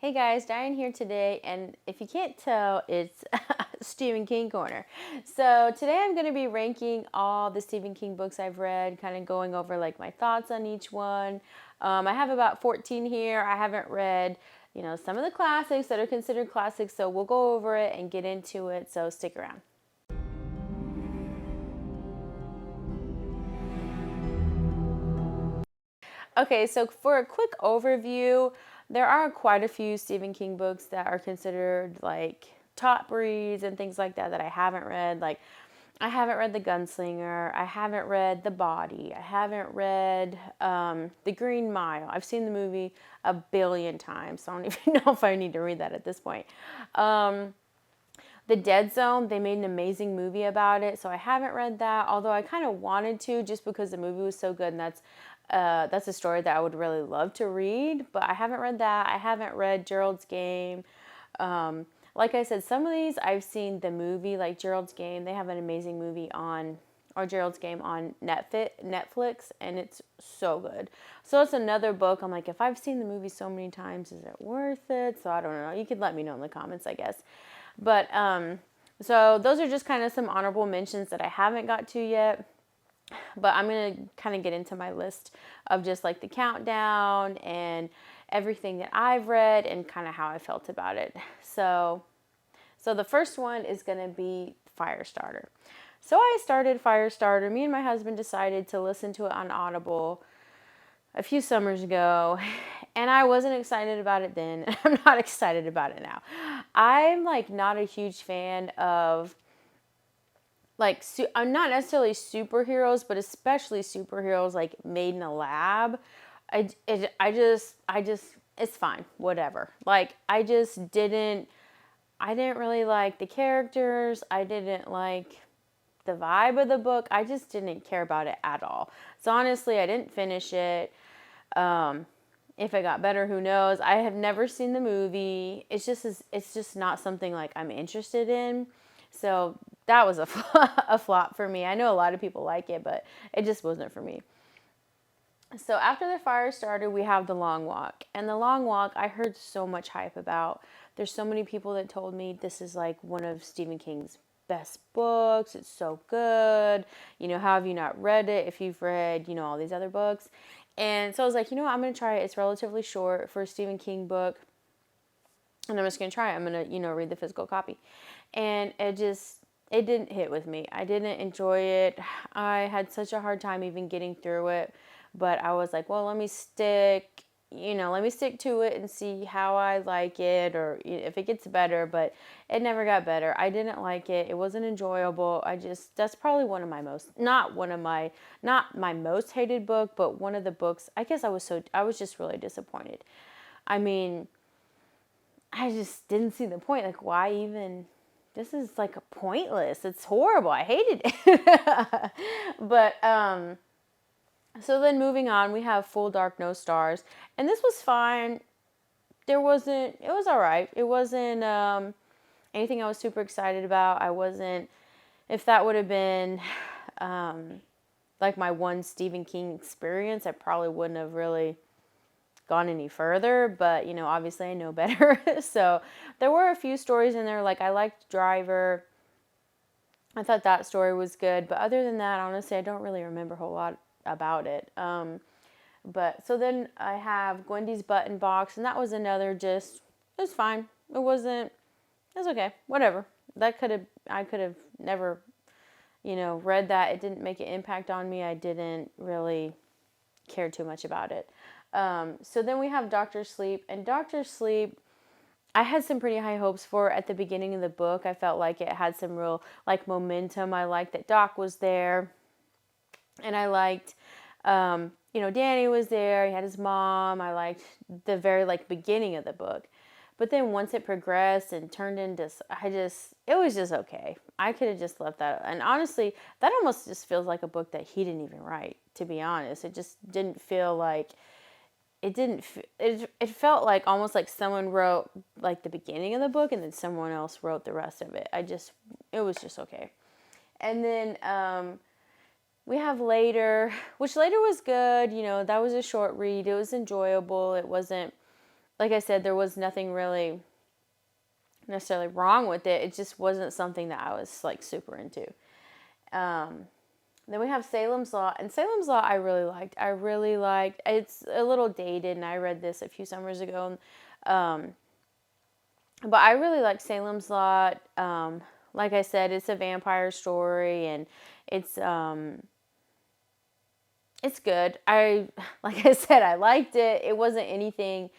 Hey guys, Diane here today, and if you can't tell, it's Stephen King Corner. So today I'm going to be ranking all the Stephen King books I've read, kind of going over like my thoughts on each one. I have about 14 here. I haven't read, some of the classics that are considered classics, so we'll go over it and get into it, so stick around. Okay, so for a quick overview, there are quite a few Stephen King books that are considered like top reads and things like that I haven't read. Like, I haven't read The Gunslinger. I haven't read The Body. I haven't read The Green Mile. I've seen the movie a billion times, so I don't even know if I need to read that at this point. The Dead Zone, they made an amazing movie about it, so I haven't read that, although I kind of wanted to just because the movie was so good, and that's a story that I would really love to read, but I haven't read that. I haven't read Gerald's Game. Like I said, some of these I've seen the movie, like Gerald's Game. They have an amazing movie on, or Gerald's Game on Netflix, and it's so good. So it's another book. I'm like, if I've seen the movie so many times, is it worth it? So I don't know. You could let me know in the comments, I guess. But so those are just kind of some honorable mentions that I haven't got to yet. But I'm going to kind of get into my list of just like the countdown and everything that I've read and kind of how I felt about it. So the first one is going to be Firestarter. So I started Firestarter. Me and my husband decided to listen to it on Audible a few summers ago, and I wasn't excited about it then. I'm not excited about it now. I'm like not a huge fan of like I'm not necessarily superheroes, but especially superheroes like made in a lab. I just it's fine, whatever. Like I didn't really like the characters. I didn't like the vibe of the book. I just didn't care about it at all. So honestly, I didn't finish it. If it got better, who knows? I have never seen the movie. It's just not something like I'm interested in. So that was a flop for me. I know a lot of people like it, but it just wasn't for me. So after the fire started, we have The Long Walk. And The Long Walk, I heard so much hype about. There's so many people that told me this is like one of Stephen King's best books. It's so good. How have you not read it if you've read, all these other books? And so I was like, what, I'm going to try it. It's relatively short for a Stephen King book. And I'm just going to try it. I'm going to, read the physical copy. And it didn't hit with me. I didn't enjoy it. I had such a hard time even getting through it. But I was like, well, let me stick to it and see how I like it or if it gets better. But it never got better. I didn't like it. It wasn't enjoyable. That's probably one of my not my most hated book, but one of the books. I guess I was just really disappointed. I mean, I just didn't see the point. Like, why even? This is like pointless. It's horrible. I hated it. But so then moving on, we have Full Dark No Stars, and this was fine. There wasn't. It was all right. It wasn't anything I was super excited about. I wasn't. If that would have been like my one Stephen King experience, I probably wouldn't have really gone any further, but obviously I know better. So there were a few stories in there. Like, I liked Driver. I thought that story was good, but other than that, honestly, I don't really remember a whole lot about it. But so then I have Gwendy's Button Box, and that was another just, it was fine. It was okay, whatever. I could have never, read that. It didn't make an impact on me. I didn't really care too much about it. So then we have Doctor Sleep, and Doctor Sleep, I had some pretty high hopes for at the beginning of the book. I felt like it had some real like momentum. I liked that Doc was there, and I liked, Danny was there. He had his mom. I liked the very like beginning of the book, but then once it progressed and turned into, it was just okay. I could have just left that. And honestly, that almost just feels like a book that he didn't even write. To be honest, it just didn't feel like it didn't it felt like almost like someone wrote like the beginning of the book and then someone else wrote the rest of it. It was just okay. And then we have Later, which Later was good. That was a short read. It was enjoyable. It wasn't like I said, there was nothing really necessarily wrong with it. It just wasn't something that I was like super into. Um, then we have Salem's Lot, and Salem's Lot I really liked. I really liked. It's a little dated, and I read this a few summers ago. Um, but I really like Salem's Lot. Like I said, it's a vampire story, and it's it's good. Like I said, I liked it. It wasn't anything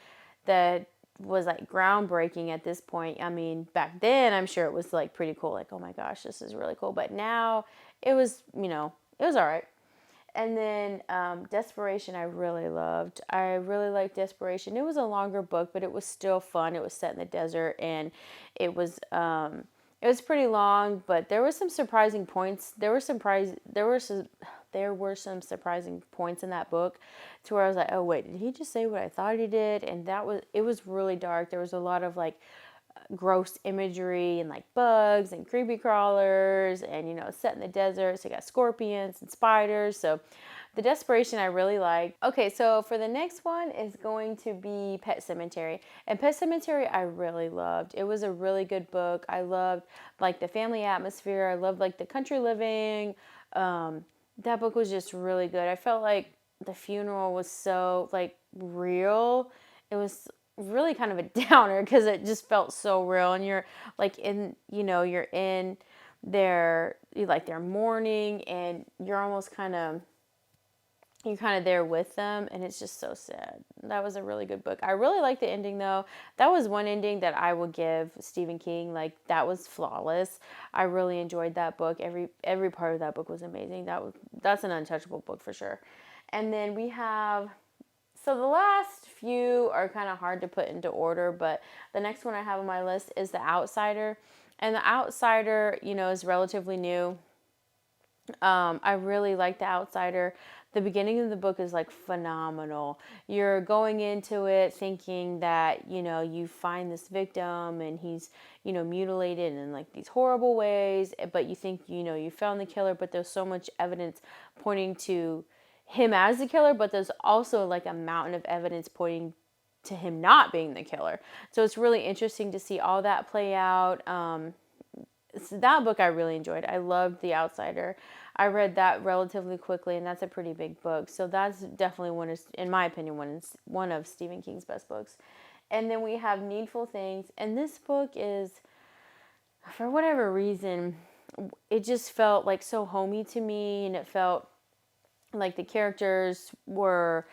that was like groundbreaking at this point. I mean, back then I'm sure it was like pretty cool. Like, oh my gosh, this is really cool. But now it was, it was all right. And then Desperation, I really loved. I really liked Desperation. It was a longer book, but it was still fun. It was set in the desert, and it was it was pretty long. But there were some surprising points. There were some surprising points in that book, to where I was like, oh wait, did he just say what I thought he did? And it was really dark. There was a lot of like gross imagery and like bugs and creepy crawlers, and set in the desert, so you got scorpions and spiders. So the Desperation I really like. Okay, so for the next one is going to be Pet Sematary. And Pet Sematary I really loved. It was a really good book. I loved like the family atmosphere. I loved like the country living. That book was just really good. I felt like the funeral was so like real. It was really kind of a downer because it just felt so real, and you're like you're in their mourning, and you're kind of there with them, and it's just so sad. That was a really good book. I really liked the ending though. That was one ending that I would give Stephen King. Like, that was flawless. I really enjoyed that book. Every part of that book was amazing. That's an untouchable book for sure. And then we have, so the last few are kind of hard to put into order, but the next one I have on my list is The Outsider. And The Outsider, is relatively new. I really like The Outsider. The beginning of the book is like phenomenal. You're going into it thinking that, you find this victim, and he's, mutilated in like these horrible ways, but you think, you found the killer, but there's so much evidence pointing to him as the killer, but there's also like a mountain of evidence pointing to him not being the killer. So it's really interesting to see all that play out. So that book I really enjoyed. I loved The Outsider. I read that relatively quickly, and that's a pretty big book. So that's definitely in my opinion, one of Stephen King's best books. And then we have Needful Things, and this book is, for whatever reason, it just felt like so homey to me, and it felt like there were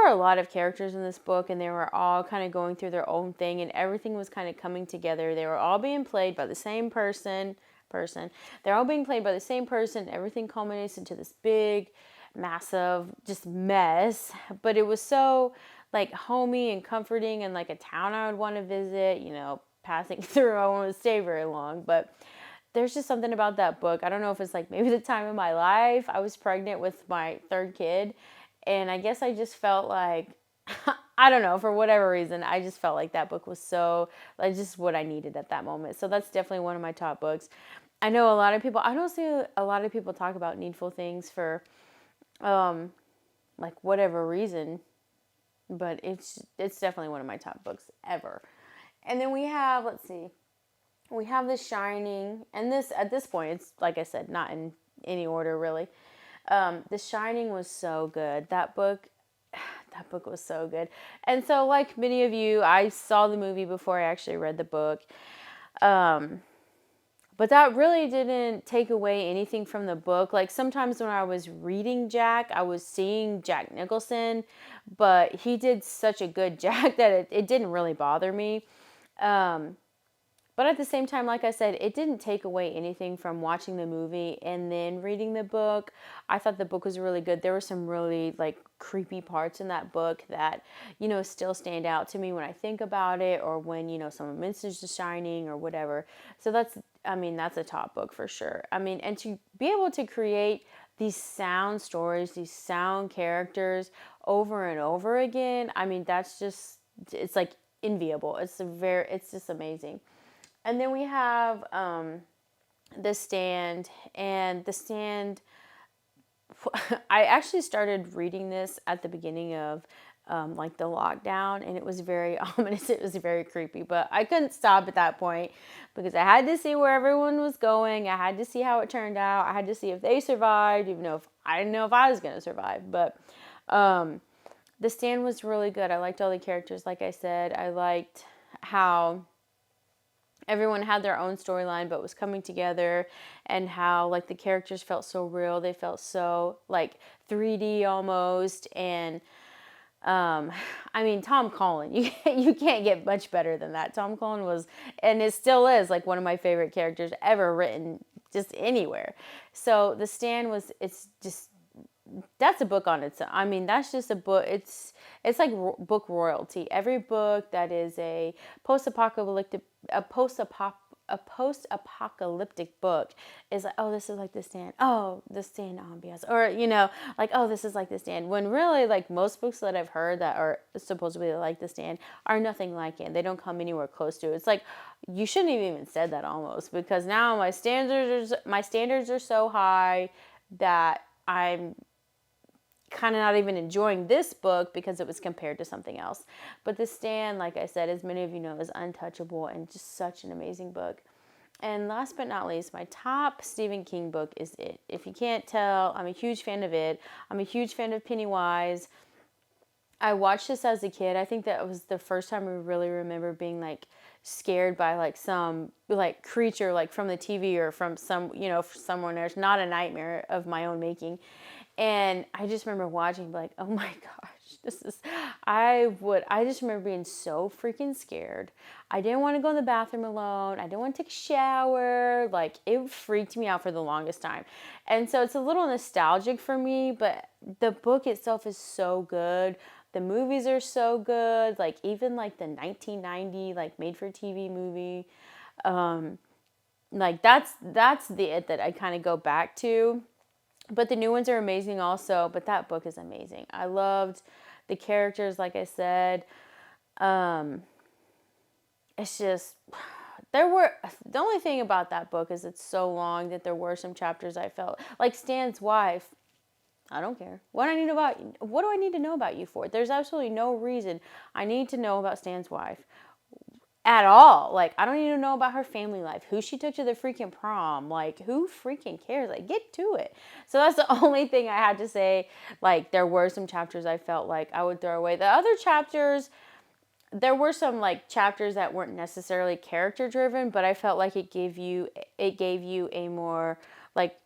a lot of characters in this book, and they were all kind of going through their own thing, and everything was kind of coming together. They were all being played by the same person. They're all being played by the same person. Everything culminates into this big, massive, just mess. But it was so like homey and comforting, and like a town I would want to visit, passing through. I won't stay very long, but there's just something about that book. I don't know if it's like maybe the time of my life. I was pregnant with my third kid, and I guess I just felt like, I don't know, for whatever reason, I just felt like that book was so, like, just what I needed at that moment. So that's definitely one of my top books. I know I don't see a lot of people talk about Needful Things for, like, whatever reason, but it's definitely one of my top books ever. And then we have, let's see, we have The Shining, and this, at this point, it's, like I said, not in any order, really. The Shining was so good. That book was so good. And so, like many of you, I saw the movie before I actually read the book. But that really didn't take away anything from the book. Like, sometimes when I was reading Jack, I was seeing Jack Nicholson, but he did such a good Jack that it didn't really bother me. But at the same time, like I said, it didn't take away anything from watching the movie and then reading the book. I thought the book was really good. There were some really like creepy parts in that book that, still stand out to me when I think about it, or when, someone mentions The Shining or whatever. So that's a top book for sure. And to be able to create these sound stories, these sound characters over and over again, it's like enviable. It's just amazing. And then we have The Stand, and The Stand, I actually started reading this at the beginning of like the lockdown, and it was very ominous. It was very creepy, but I couldn't stop at that point because I had to see where everyone was going. I had to see how it turned out. I had to see if they survived, even though if I didn't know if I was going to survive. But The Stand was really good. I liked all the characters, like I said. I liked how everyone had their own storyline but was coming together, and how like the characters felt so real. They felt so like 3D almost. And I mean, Tom Cullen, you can't get much better than that. Tom Cullen was, and it still is, like one of my favorite characters ever written just anywhere. So The Stand was, it's just, that's a book on its own. I mean, that's just a book. It's like book royalty. Every book that is a post-apocalyptic a post-apocalyptic book is like, oh, this is like The Stand. Oh, The Stand ambiance, or like, oh, this is like The Stand. When really, like most books that I've heard that are supposedly like The Stand are nothing like it. They don't come anywhere close to it. It's like you shouldn't have even said that almost, because now my standards are so high that I'm kind of not even enjoying this book because it was compared to something else. But The Stand, like I said, as many of you know, is untouchable and just such an amazing book. And last but not least, my top Stephen King book is It. If you can't tell, I'm a huge fan of It. I'm a huge fan of Pennywise. I watched this as a kid. I think that was the first time I really remember being like scared by like some like creature like from the TV or from some, someone there's not a nightmare of my own making. And I just remember watching like, oh my gosh, I just remember being so freaking scared. I didn't want to go in the bathroom alone. I didn't want to take a shower. Like, it freaked me out for the longest time. And so it's a little nostalgic for me, but the book itself is so good. The movies are so good. Like, even like the 1990 like made for TV movie. Like that's the It that I kind of go back to. But the new ones are amazing also. But that book is amazing. I loved the characters, like I said. It's just, the only thing about that book is it's so long that there were some chapters I felt like Stan's wife. I don't care. What do I need to know about you for? There's absolutely no reason I need to know about Stan's wife at all. Like, I don't need to know about her family life, who she took to the freaking prom. Like, who freaking cares? Like, get to it. So that's the only thing I had to say. Like, there were some chapters I felt like I would throw away. The other chapters, there were some like chapters that weren't necessarily character driven, but I felt like it gave you a more like,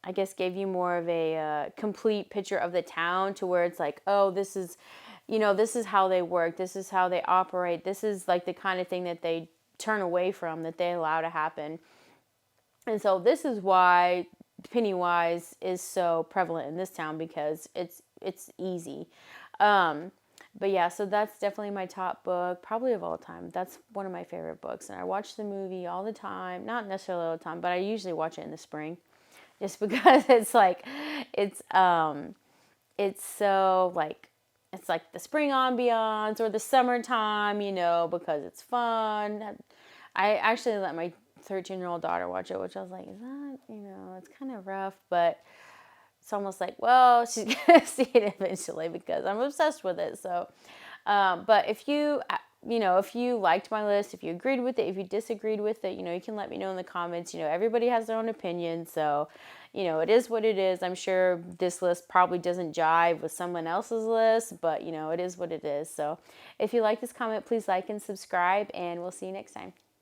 I guess gave you more of a complete picture of the town, to where it's like, oh, this is how they work. This is how they operate. This is like the kind of thing that they turn away from, that they allow to happen. And so this is why Pennywise is so prevalent in this town, because it's easy. But yeah, so that's definitely my top book, probably of all time. That's one of my favorite books. And I watch the movie all the time. Not necessarily all the time, but I usually watch it in the spring. Just because it's like, it's so like, it's like the spring ambiance or the summertime, because it's fun. I actually let my 13-year-old daughter watch it, which I was like, is that, it's kind of rough, but it's almost like, well, she's going to see it eventually because I'm obsessed with it. So, but if you liked my list, if you agreed with it, if you disagreed with it, you can let me know in the comments. Everybody has their own opinion. So, it is what it is. I'm sure this list probably doesn't jive with someone else's list, but, it is what it is. So if you like this comment, please like and subscribe, and we'll see you next time.